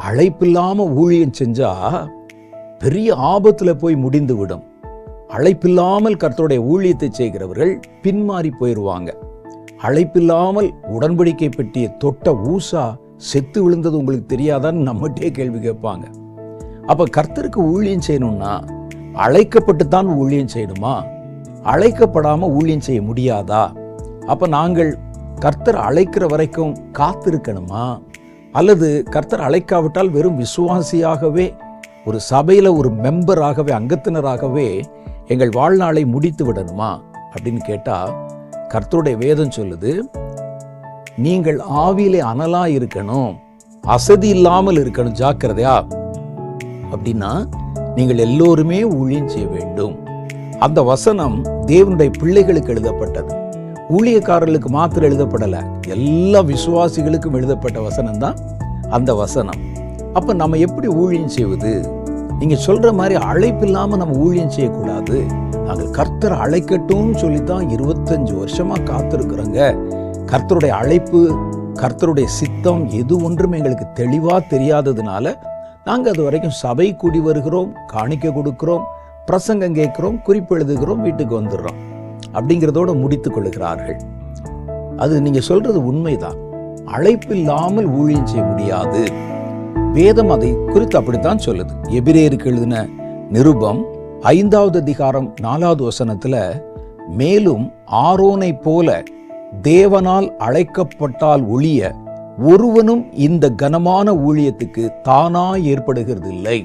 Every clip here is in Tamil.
அழைப்பில்லாம ஊழியம் செஞ்சா பெரிய ஆபத்துல போய் முடிந்து விடும். அழைப்பில்லாமல் கர்த்தருடைய ஊழியத்தை செய்கிறவர்கள் பின்மாறி போயிடுவாங்க. அழைப்பில்லாமல் உடன்படிக்கை பெட்டியை தொட்ட ஊசா செத்து விழுந்தது உங்களுக்கு தெரியாதான்னு நம்மகிட்டே கேள்வி கேட்பாங்க. அப்ப கர்த்தருக்கு ஊழியம் செய்யணும்னா அழைக்கப்பட்டு தான் ஊழியம் செய்யணுமா? அழைக்கப்படாம ஊழியம் செய்ய முடியாதா? அப்ப நாங்கள் கர்த்தர் அழைக்கிற வரைக்கும் காத்திருக்கணுமா? அல்லது கர்த்தர் அழைக்காவிட்டால் வெறும் விசுவாசியாகவே, ஒரு சபையில ஒரு மெம்பராகவே, அங்கத்தினராகவே எங்கள் வாழ்நாளை முடித்து விடணுமா அப்படின்னு கேட்டா, கர்த்தருடைய வேதம் சொல்லுது, நீங்கள் ஆவியிலே அனலா இருக்கணும், அசதி இல்லாமல் இருக்கணும், ஜாக்கிரதையா. அப்படின்னா நீங்கள் எல்லோருமே ஊழியம் செய்ய வேண்டும். அந்த வசனம் தேவனுடைய பிள்ளைகளுக்கு எழுதப்பட்டது. ஊழியக்காரர்களுக்கு மாத்திரம் எழுதப்படல, எல்லா விசுவாசிகளுக்கும் எழுதப்பட்ட வசனம் தான் அந்த வசனம். அப்ப நம்ம எப்படி ஊழியம் செய்வது? நீங்க சொல்ற மாதிரி அழைப்பு இல்லாம நம்ம ஊழியம் செய்யக்கூடாது. நாங்கள் கர்த்தர் அழைக்கட்டும் சொல்லித்தான் 25 வருஷமா காத்திருக்கிறோங்க. கர்த்தருடைய அழைப்பு, கர்த்தருடைய சித்தம் எது ஒன்றும் எங்களுக்கு தெளிவா தெரியாததுனால நாங்கள் அது வரைக்கும் சபை கூடி வருகிறோம், காணிக்க கொடுக்கிறோம், பிரசங்கம் கேட்கிறோம், குறிப்பு எழுதுகிறோம், வீட்டுக்கு வந்துடுறோம் அப்படிங்கிறதோட முடித்துக் கொள்ளுகிறார்கள். அது நீங்க சொல்றது உண்மைதான். அழைப்பு இல்லாமல் ஊழியம் செய்ய முடியாது. வேதம் அதை குறித்து அப்படித்தான் சொல்லுது. எபிரேயருக்கு எழுதின நிருபம் 5வது அதிகாரம் 4வது வசனத்துல, மேலும் ஆரோனை போல தேவனால் அழைக்கப்பட்டால் ஒழிய ஒருவனும் இந்த கனமான ஊழியத்துக்கு தானாய் ஏற்படுகிறது இல்லை.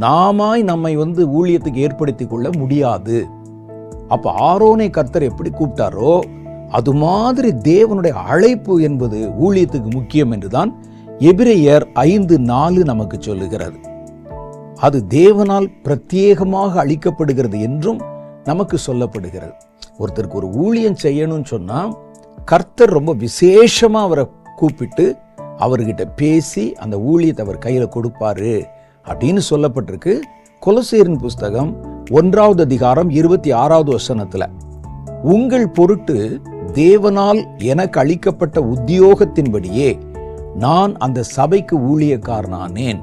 நாமாய் நம்மை ஊழியத்துக்கு ஏற்படுத்தி கொள்ள முடியாது. அப்ப ஆரோனை கர்த்தர் எப்படி கூப்பிட்டாரோ அது மாதிரி தேவனுடைய அழைப்பு என்பது ஊழியத்துக்கு முக்கியம் என்றுதான் எபிரேயர் 5:4 நமக்கு சொல்லுகிறது. அது தேவனால் பிரத்யேகமாக அளிக்கப்படுகிறது என்றும் நமக்கு சொல்லப்படுகிறது. ஒருத்தருக்கு ஒரு ஊழியம் செய்யணும்னு சொன்னா கர்த்தர் ரொம்ப விசேஷமா அவரை கூப்பிட்டு அவர்கிட்ட பேசி அந்த ஊழியத்தை அவர் கையில கொடுப்பாரு அப்படின்னு சொல்லப்பட்டிருக்கு. கொலோசியரின் புஸ்தகம் 1வது அதிகாரம் 26வது வசனத்துல, உங்கள் பொருட்டு தேவனால் எனக்கு அளிக்கப்பட்ட உத்தியோகத்தின்படியே நான் அந்த சபைக்கு ஊழியக்காரனானேன்.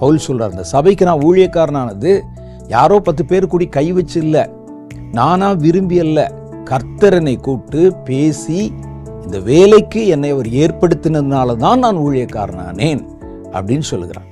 பவுல் சொல்றார், அந்த சபைக்கு நான் ஊழியக்காரனானது யாரோ 10 பேர் கூடி கை வச்சு இல்ல, நானா விரும்பி அல்ல, கர்த்தரனை கூப்பிட்டு பேசி இந்த வேலைக்கு என்னை அவர் ஏற்படுத்தினதுனால தான் நான் ஊழியக்காரனானேன் அப்படின்னு சொல்லுகிறான்.